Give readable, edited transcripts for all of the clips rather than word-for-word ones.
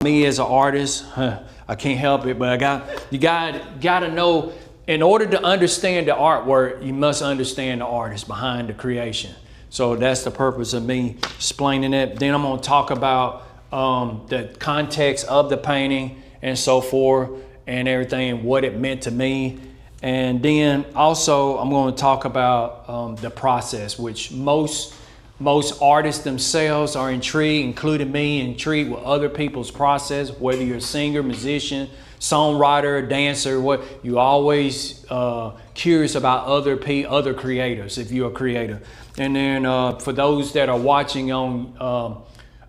Me as an artist, I can't help it, but you got to know, in order to understand the artwork, you must understand the artist behind the creation. So that's the purpose of me explaining it. Then I'm going to talk about the context of the painting and so forth and everything and what it meant to me. And then also I'm going to talk about the process, which most artists themselves are intrigued, including me, intrigued with other people's process, whether you're a singer, musician, songwriter, dancer, what you always curious about other creators if you're a creator. And then for those that are watching on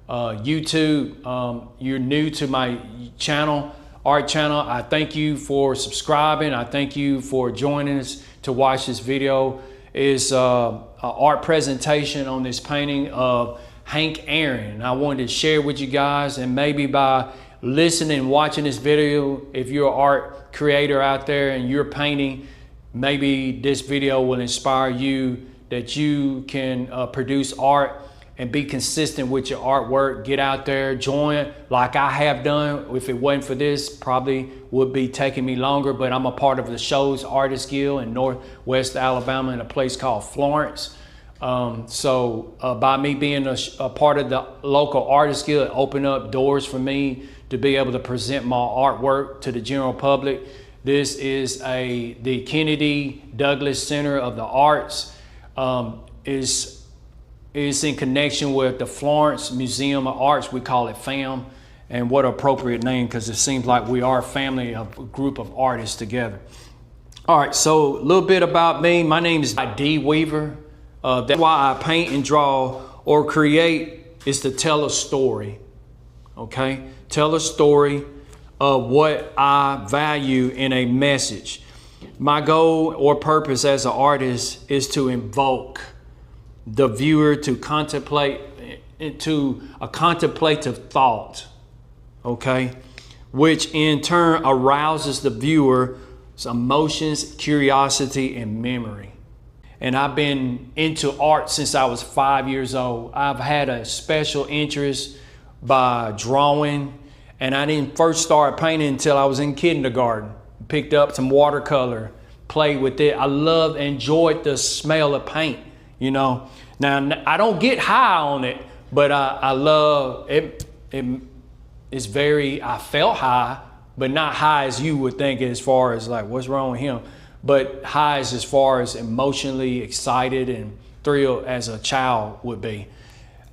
YouTube, you're new to my channel, art channel, I thank you for subscribing. I thank you for joining us to watch this video. Is an art presentation on this painting of Hank Aaron. I wanted to share with you guys, and maybe by listening and watching this video, if you're an art creator out there and you're painting, maybe this video will inspire you that you can produce art and be consistent with your artwork. Get out there, join like I have done. If it wasn't for this, probably would be taking me longer, but I'm a part of the Shows Artist Guild in Northwest Alabama in a place called Florence. By me being a part of the local Artist Guild, it opened up doors for me to be able to present my artwork to the general public. This is the Kennedy Douglas Center of the Arts. Is in connection with the Florence Museum of Arts. We call it FAM, and what appropriate name, because it seems like we are a family, a group of artists together. All right, so a little bit about me. My name is D. Weaver. That's why I paint and draw or create, is to tell a story, okay? Tell a story of what I value in a message. My goal or purpose as an artist is to invoke the viewer to contemplate into a contemplative thought, okay, which in turn arouses the viewer's emotions, curiosity, and memory. And I've been into art since I was 5 years old. I've had a special interest by drawing, and I didn't first start painting until I was in kindergarten. Picked up some watercolor, played with it. I loved, enjoyed the smell of paint, you know. Now, I don't get high on it, but I love it. It's I felt high, but not high as you would think as far as like, what's wrong with him? But high as far as emotionally excited and thrilled as a child would be.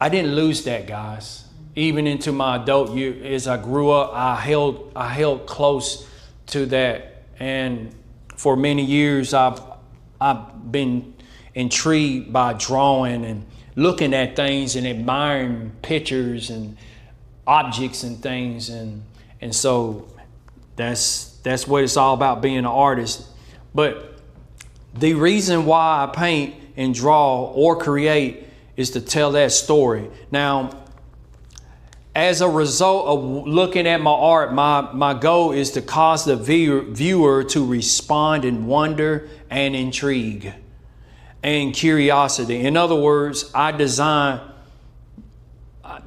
I didn't lose that, guys. Even into my adult years, as I grew up, I held close to that. And for many years, I've been intrigued by drawing and looking at things and admiring pictures and objects and things, and so that's what it's all about, being an artist. But the reason why I paint and draw or create is to tell that story. Now, as a result of looking at my art, my goal is to cause the viewer to respond in wonder and intrigue and curiosity. In other words,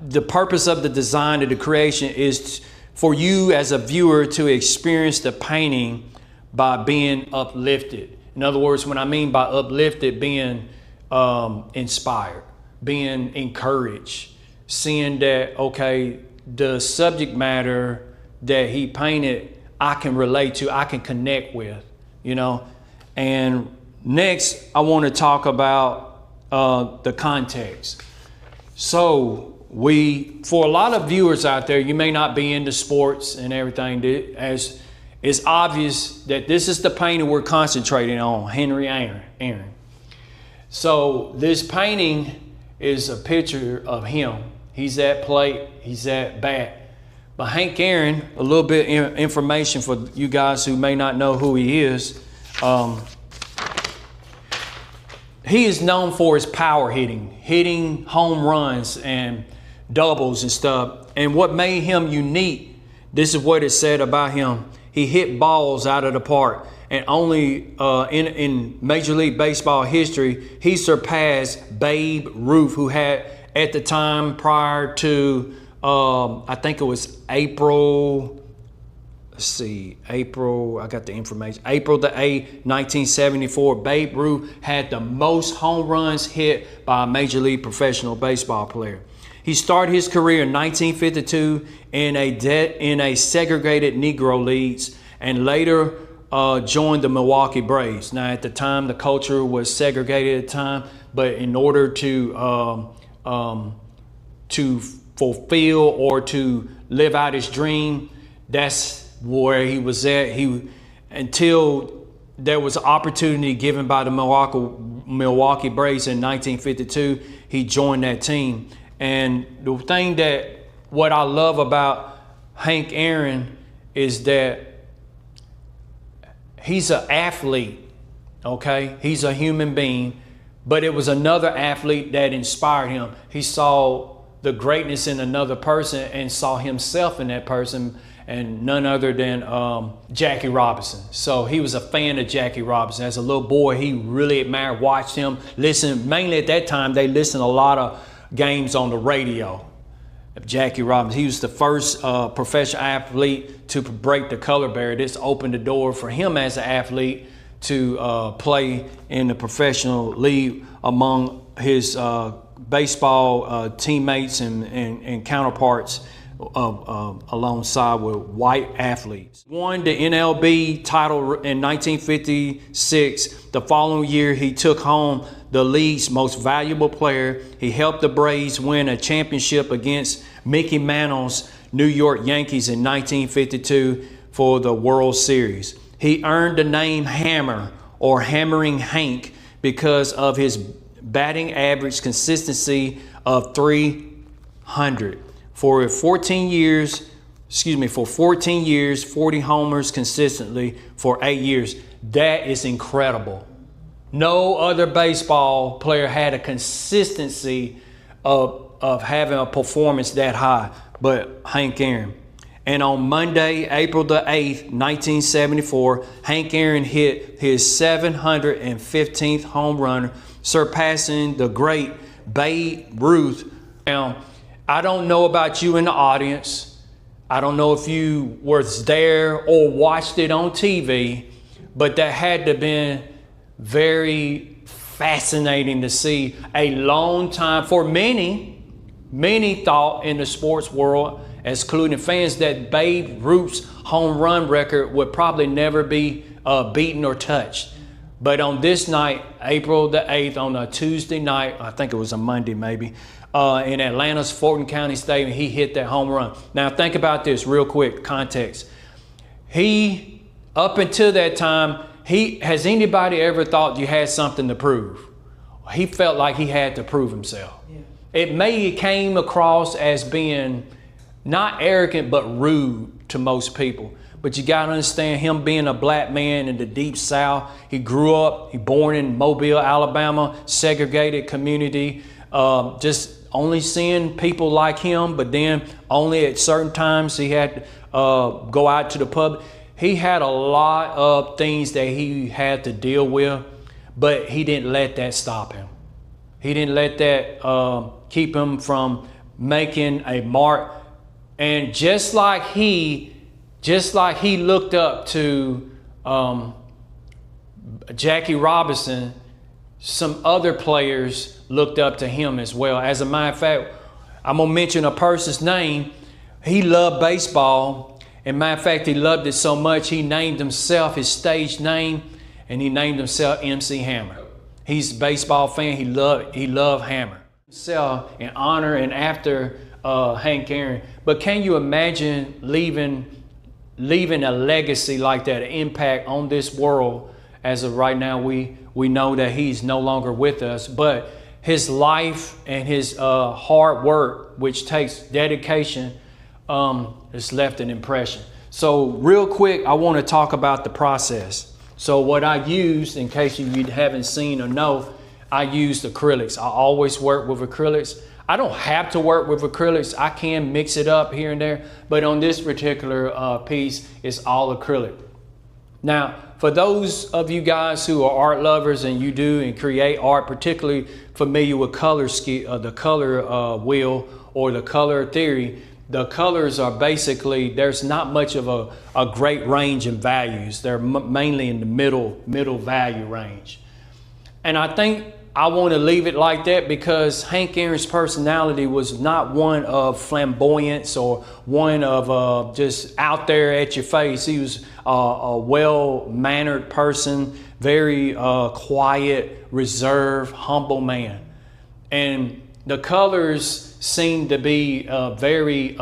the purpose of the design of the creation is for you as a viewer to experience the painting by being uplifted. In other words, when I mean by uplifted, being inspired, being encouraged, seeing that, okay, the subject matter that he painted, I can relate to, I can connect with, you know. And next, I want to talk about the context. So for a lot of viewers out there, you may not be into sports and everything, as it's obvious that this is the painting we're concentrating on, Henry Aaron. So this painting is a picture of him. He's at plate, he's at bat. But Hank Aaron, a little bit information for you guys who may not know who he is. He is known for his power hitting home runs and doubles and stuff. And what made him unique, this is what it said about him. He hit balls out of the park. And only in Major League Baseball history, he surpassed Babe Ruth, who had, at the time prior to I think it was April. Let's see, April, I got the information. April the 8th, 1974, Babe Ruth had the most home runs hit by a Major League professional baseball player. He started his career in 1952 in a segregated Negro leagues and later joined the Milwaukee Braves. Now, at the time, the culture was segregated at the time, but in order to fulfill or to live out his dream, that's where he was at. Until there was an opportunity given by the Milwaukee Braves in 1952, he joined that team. And the thing what I love about Hank Aaron is that he's an athlete, okay? He's a human being, but it was another athlete that inspired him. He saw the greatness in another person and saw himself in that person, and none other than Jackie Robinson. So he was a fan of Jackie Robinson. As a little boy, he really admired, watched him, listened. Mainly at that time, they listened a lot of games on the radio of Jackie Robinson. He was the first professional athlete to break the color barrier. This opened the door for him as an athlete to play in the professional league among his baseball teammates and counterparts alongside with white athletes. Won the NLB title in 1956. The following year, he took home the league's most valuable player. He helped the Braves win a championship against Mickey Mantle's New York Yankees in 1952 for the World Series. He earned the name Hammer or Hammering Hank because of his batting average consistency of .300. For 14 years, 40 homers consistently for 8 years. That is incredible. No other baseball player had a consistency of having a performance that high, but Hank Aaron. And on Monday, April the 8th, 1974, Hank Aaron hit his 715th home run, surpassing the great Babe Ruth. Now, I don't know about you in the audience. I don't know if you were there or watched it on TV, but that had to have been very fascinating to see. A long time for many thought in the sports world, including fans, that Babe Ruth's home run record would probably never be beaten or touched. But on this night, April the 8th, on a Tuesday night, I think it was a Monday maybe, in Atlanta's Fulton County Stadium, he hit that home run. Now think about this real quick, context. Up until that time, has anybody ever thought you had something to prove? He felt like he had to prove himself. Yeah. It came across as being not arrogant, but rude to most people. But you got to understand, him being a black man in the deep South, he born in Mobile, Alabama, segregated community, just only seeing people like him, but then only at certain times he had to go out to the public. He had a lot of things that he had to deal with, but he didn't let that stop him. He didn't let that keep him from making a mark. And just like he looked up to Jackie Robinson, some other players looked up to him as well. As a matter of fact, I'm gonna mention a person's name. He loved baseball. And matter of fact, he loved it so much, he named himself his stage name, and he named himself MC Hammer. He's a baseball fan. He loved Hammer. Himself in honor and after Hank Aaron. But can you imagine leaving a legacy like that, an impact on this world? As of right now, we know that he's no longer with us, but his life and his hard work, which takes dedication, has left an impression. So real quick, I want to talk about the process. So what I used, in case you haven't seen or know, I used acrylics. I always work with acrylics. I don't have to work with acrylics. I can mix it up here and there, but on this particular piece, it's all acrylic. Now, for those of you guys who are art lovers and you do and create art, particularly familiar with the color wheel or the color theory, the colors are basically, there's not much of a great range in values. They're mainly in the middle value range. And I think I want to leave it like that because Hank Aaron's personality was not one of flamboyance or one of just out there at your face. He was a well-mannered person, very quiet, reserved, humble man. And the colors seem to be very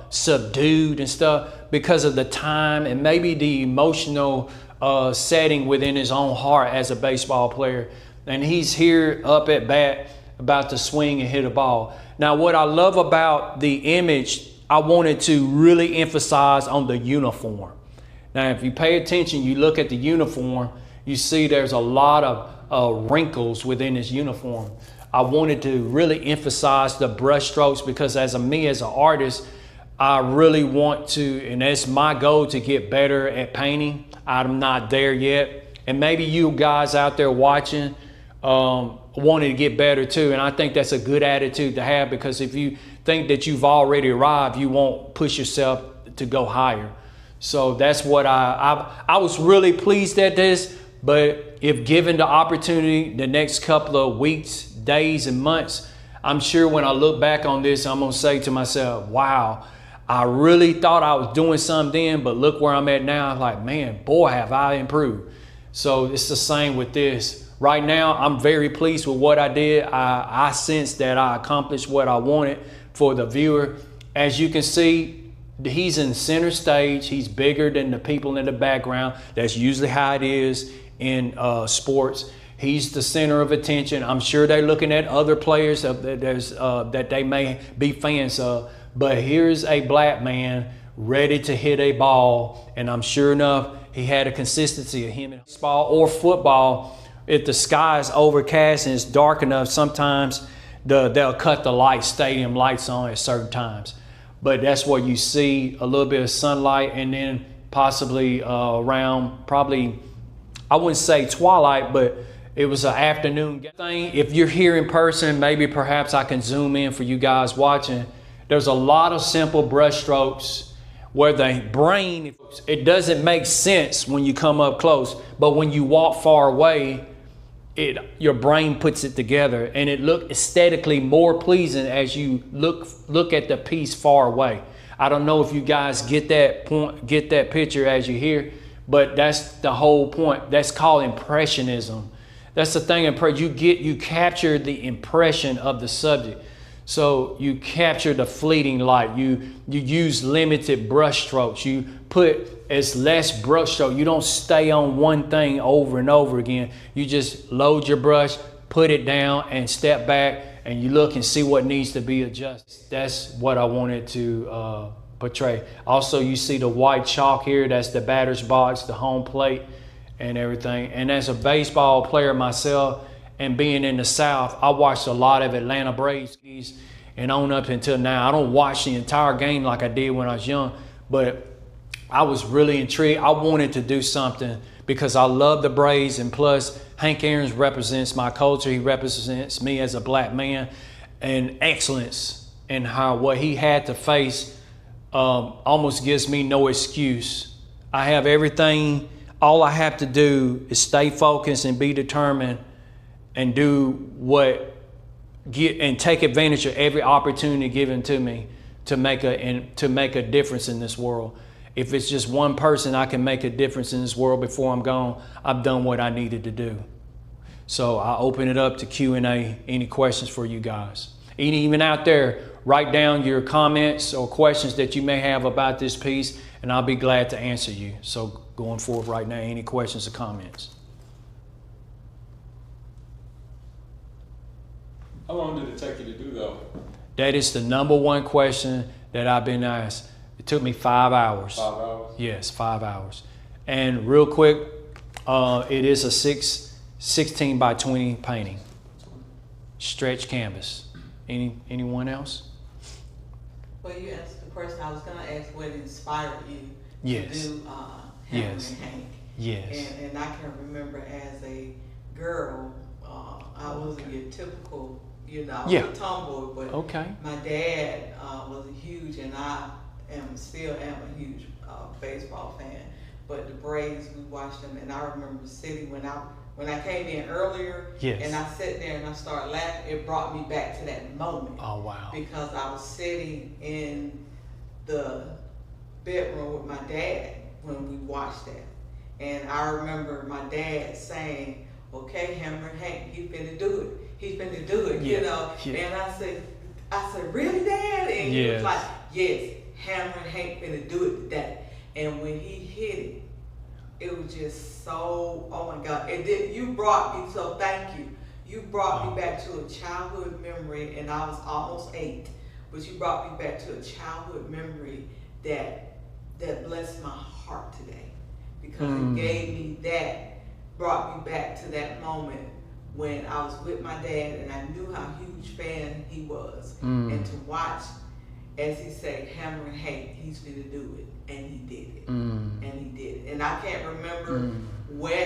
subdued and stuff because of the time and maybe the emotional setting within his own heart as a baseball player. And he's here up at bat about to swing and hit a ball. Now, what I love about the image, I wanted to really emphasize on the uniform. Now, if you pay attention, you look at the uniform, you see there's a lot of wrinkles within his uniform. I wanted to really emphasize the brush strokes because as an artist, I really want to, and that's my goal, to get better at painting. I'm not there yet. And maybe you guys out there watching wanted to get better too. And I think that's a good attitude to have because if you think that you've already arrived, you won't push yourself to go higher. So that's what I was really pleased at this. But if given the opportunity the next couple of weeks, days and months, I'm sure when I look back on this, I'm gonna say to myself, wow, I really thought I was doing something then, but look where I'm at now. I'm like, man, boy, have I improved. So it's the same with this. Right now, I'm very pleased with what I did. I sense that I accomplished what I wanted for the viewer. As you can see, he's in center stage. He's bigger than the people in the background. That's usually how it is in sports. He's the center of attention. I'm sure they're looking at other players that they may be fans of. But here's a black man ready to hit a ball. And I'm sure enough, he had a consistency of him in baseball or football. If the sky is overcast and it's dark enough, sometimes they'll cut the stadium lights on at certain times. But that's where you see a little bit of sunlight and then possibly around probably, I wouldn't say twilight, but it was an afternoon thing. If you're here in person, maybe perhaps I can zoom in for you guys watching. There's a lot of simple brush strokes where the brain, it doesn't make sense when you come up close, but when you walk far away, your brain puts it together and it looks aesthetically more pleasing as you look at the piece far away. I don't know if you guys get that point, get that picture as you hear, but that's the whole point. That's called impressionism. That's the thing. You capture the impression of the subject. So you capture the fleeting light. You use limited brush strokes. You put as less brush stroke. You don't stay on one thing over and over again. You just load your brush, put it down, and step back, and you look and see what needs to be adjusted. That's what I wanted to portray. Also, you see the white chalk here. That's the batter's box, the home plate, and everything. And as a baseball player myself, and being in the South, I watched a lot of Atlanta Braves and on up until now. I don't watch the entire game like I did when I was young, but I was really intrigued. I wanted to do something because I love the Braves, and plus Hank Aaron represents my culture. He represents me as a black man, and excellence in what he had to face almost gives me no excuse. I have everything. All I have to do is stay focused and be determined and and take advantage of every opportunity given to me to make a difference in this world. If it's just one person, I can make a difference in this world before I'm gone. I've done what I needed to do. So I open it up to Q&A. Any questions for you guys? Even out there, write down your comments or questions that you may have about this piece, and I'll be glad to answer you. So going forward right now, any questions or comments? How long did it take you to do though? That is the #1 question that I've been asked. It took me 5 hours. 5 hours? Yes, 5 hours. And real quick, it is a 16 by 20 painting. Stretch canvas. Anyone else? Well, you asked the person I was going to ask what inspired you Yes. to do Yes. and Hank. Yes. And I can remember as a girl, I wasn't your typical, You know, I Yeah. was a tomboy, but Okay. my dad was a huge, and I still am a huge baseball fan. But the Braves, we watched them, and I remember sitting when I came in earlier, Yes. and I sat there and I started laughing. It brought me back to that moment. Oh, wow. Because I was sitting in the bedroom with my dad when we watched that, and I remember my dad saying, "Okay, Hammer Hank, he finna do it. He finna do it." Yeah. You know, Yeah. and I said, "Really, Dad?" And he Yes. was like, "Yes, Hammer Hank finna do it today." And when he hit it, it was just so, oh my God. You brought me, so thank you. You brought me back to a childhood memory, and I was almost 8, but you brought me back to a childhood memory that blessed my heart today, because it gave me brought me back to that moment when I was with my dad, and I knew how huge fan he was, and to watch, as he said, Hammer and Hank, he's gonna do it, and he did it, and he did it. And I can't remember what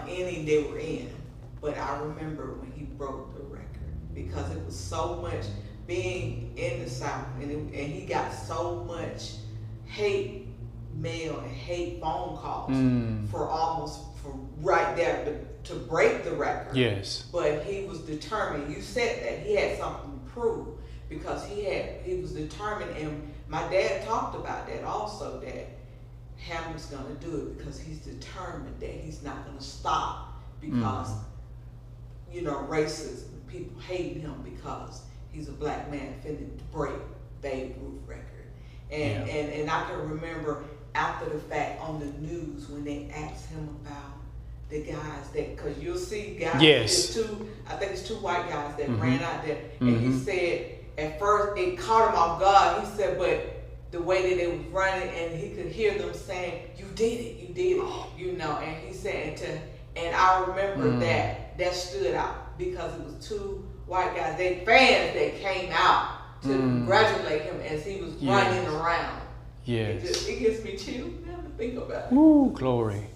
inning they were in, but I remember when he broke the record, because it was so much being in the South, and he got so much hate mail and hate phone calls for right there to break the record. Yes. But he was determined. You said that he had something to prove, because he was determined, and my dad talked about that also, that Hammer's gonna do it because he's determined, that he's not gonna stop because you know, racism, people hating him because he's a black man finna break Babe Ruth record. And I can remember after the fact on the news when they asked him about the guys that, because you'll see guys, Yes. I think it's 2 white guys that ran out there, and he said at first it caught him off guard. He said, but the way that they was running, and he could hear them saying, "You did it, you did it," you know. And he said, and I remember that stood out, because it was 2 white guys, they fans that came out to congratulate him as he was running around. Yes. It gives me chills now to think about it. Ooh, glory.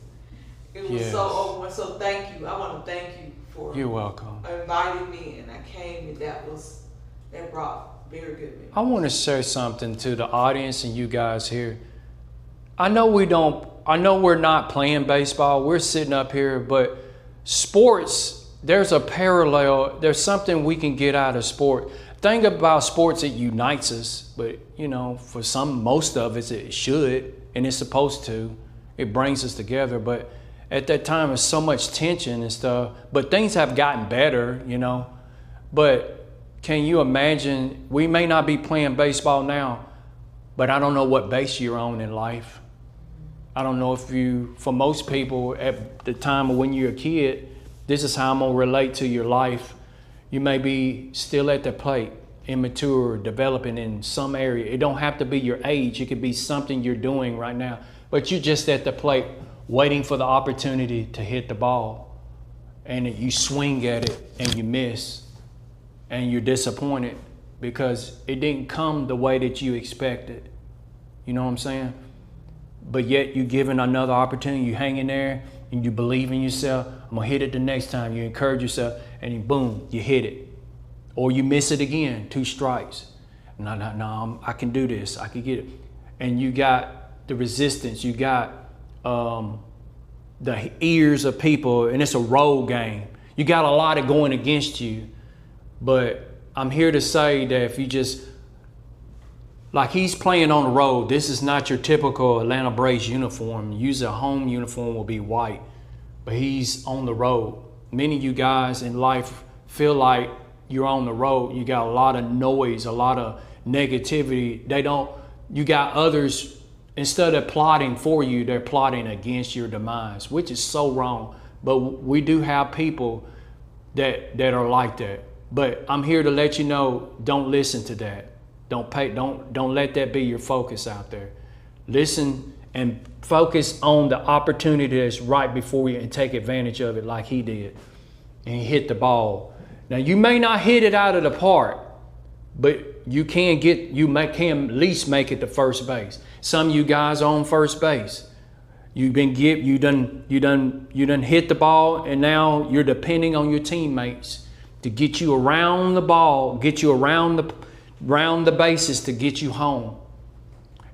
It was so overwhelming. So thank you. I want to thank you for You're welcome. inviting me, and I came, and that brought very good memories. I want to say something to the audience and you guys here. I know we're not playing baseball. We're sitting up here, but sports, there's a parallel. There's something we can get out of sport. Thing about sports, it unites us, but you know, for most of us, it should, and it's supposed to. It brings us together, but at that time, there's so much tension and stuff. But things have gotten better, you know. But can you imagine? We may not be playing baseball now, but I don't know what base you're on in life. I don't know if for most people at the time of when you're a kid, this is how I'm gonna relate to your life. You may be still at the plate, immature, developing in some area. It don't have to be your age. It could be something you're doing right now, but you're just at the plate waiting for the opportunity to hit the ball, and you swing at it and you miss, and you're disappointed because it didn't come the way that you expected. You know what I'm saying? But yet you're given another opportunity. You hang in there and you believe in yourself. I'm gonna hit it the next time. You encourage yourself, and you, boom, you hit it. Or you miss it again, 2 strikes. No, I can do this. I can get it. And you got the resistance. You got the ears of people, and it's a road game. You got a lot of going against you. But I'm here to say that if you just, like he's playing on the road, this is not your typical Atlanta Braves uniform. Usually a home uniform will be white, but he's on the road. Many of you guys in life feel like you're on the road. You got a lot of noise, a lot of negativity. You got others, instead of plotting for you, they're plotting against your demise, which is so wrong. But we do have people that are like that. But I'm here to let you know, don't listen to that. Don't let that be your focus out there. Listen and focus on the opportunity that's right before you and take advantage of it like he did. And he hit the ball. Now you may not hit it out of the park, but you can at least make it to first base. Some of you guys are on first base. You done hit the ball, and now you're depending on your teammates to get you around the ball, get you around the bases to get you home.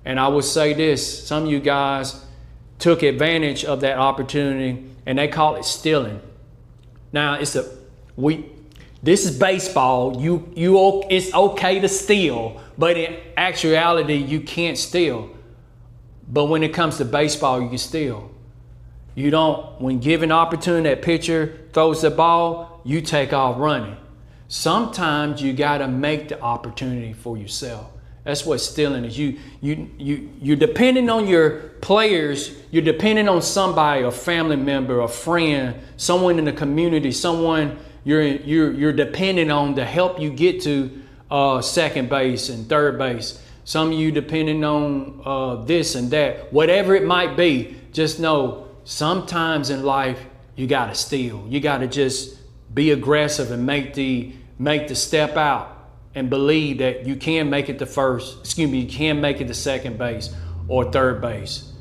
And I would say this, some of you guys took advantage of that opportunity and they call it stealing. Now this is baseball. It's okay to steal, but in actuality you can't steal. But when it comes to baseball, you can steal. You don't, when given opportunity, that pitcher throws the ball, you take off running. Sometimes you gotta make the opportunity for yourself. That's what stealing is. You're depending on your players. You're depending on somebody, a family member, a friend, someone in the community, someone you're depending on to help you get to second base and third base. Some of you depending on this and that, whatever it might be. Just know sometimes in life you gotta steal. You gotta just be aggressive and make the step out. And believe that you can make it you can make it to second base or third base.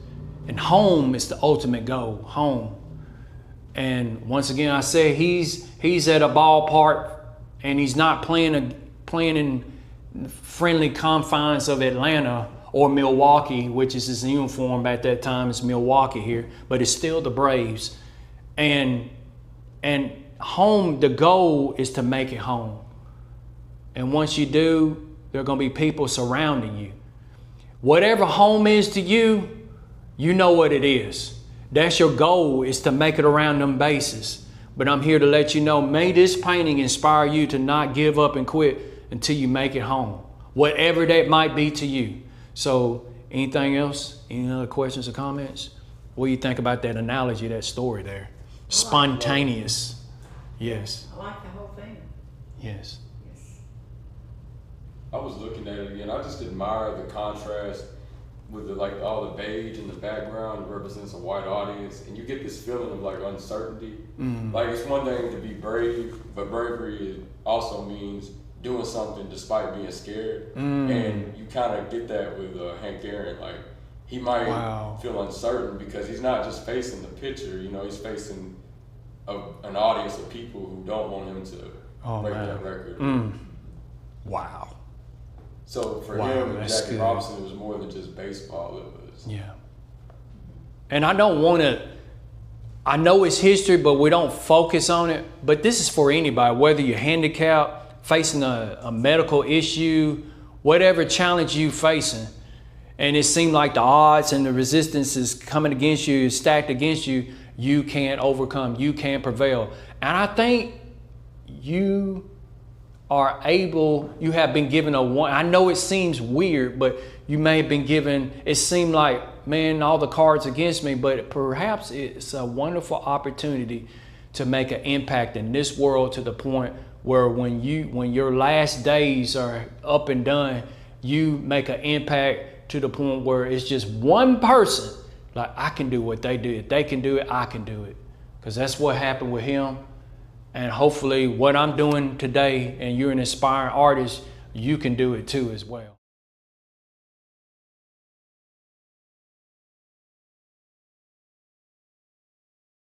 And home is the ultimate goal, home. And once again, I say he's at a ballpark and he's not playing in friendly confines of Atlanta or Milwaukee, which is his uniform at that time. It's Milwaukee here, but it's still the Braves. And home, the goal is to make it home. And once you do, there are going to be people surrounding you. Whatever home is to you, you know what it is. That's your goal, is to make it around them bases. But I'm here to let you know, may this painting inspire you to not give up and quit until you make it home. Whatever that might be to you. So anything else? Any other questions or comments? What do you think about that analogy, that story there? Spontaneous. Yes. I like the whole thing. Yes. I was looking at it again. I just admire the contrast with all the beige in the background represents a white audience, and you get this feeling of like uncertainty. Like it's one thing to be brave, but bravery also means doing something despite being scared. And you kind of get that with Hank Aaron. Like he might feel uncertain because he's not just facing the pitcher. You know, he's facing an audience of people who don't want him to break that record. Wow. So for him and Jackie Robinson, it was more than just baseball. It was. Yeah. And I know it's history, but we don't focus on it. But this is for anybody, whether you're handicapped, facing a medical issue, whatever challenge you're facing. And it seemed like the odds and the resistance is coming against you, stacked against you, you can't overcome, you can't prevail. And I think you have been given I know it seems weird, but you may have been given, it seemed like, man, all the cards against me, but perhaps it's a wonderful opportunity to make an impact in this world to the point where when your last days are up and done, you make an impact to the point where it's just one person, like, I can do what they did. They can do it, I can do it. Because that's what happened with him. And hopefully what I'm doing today, and you're an inspiring artist, you can do it too as well.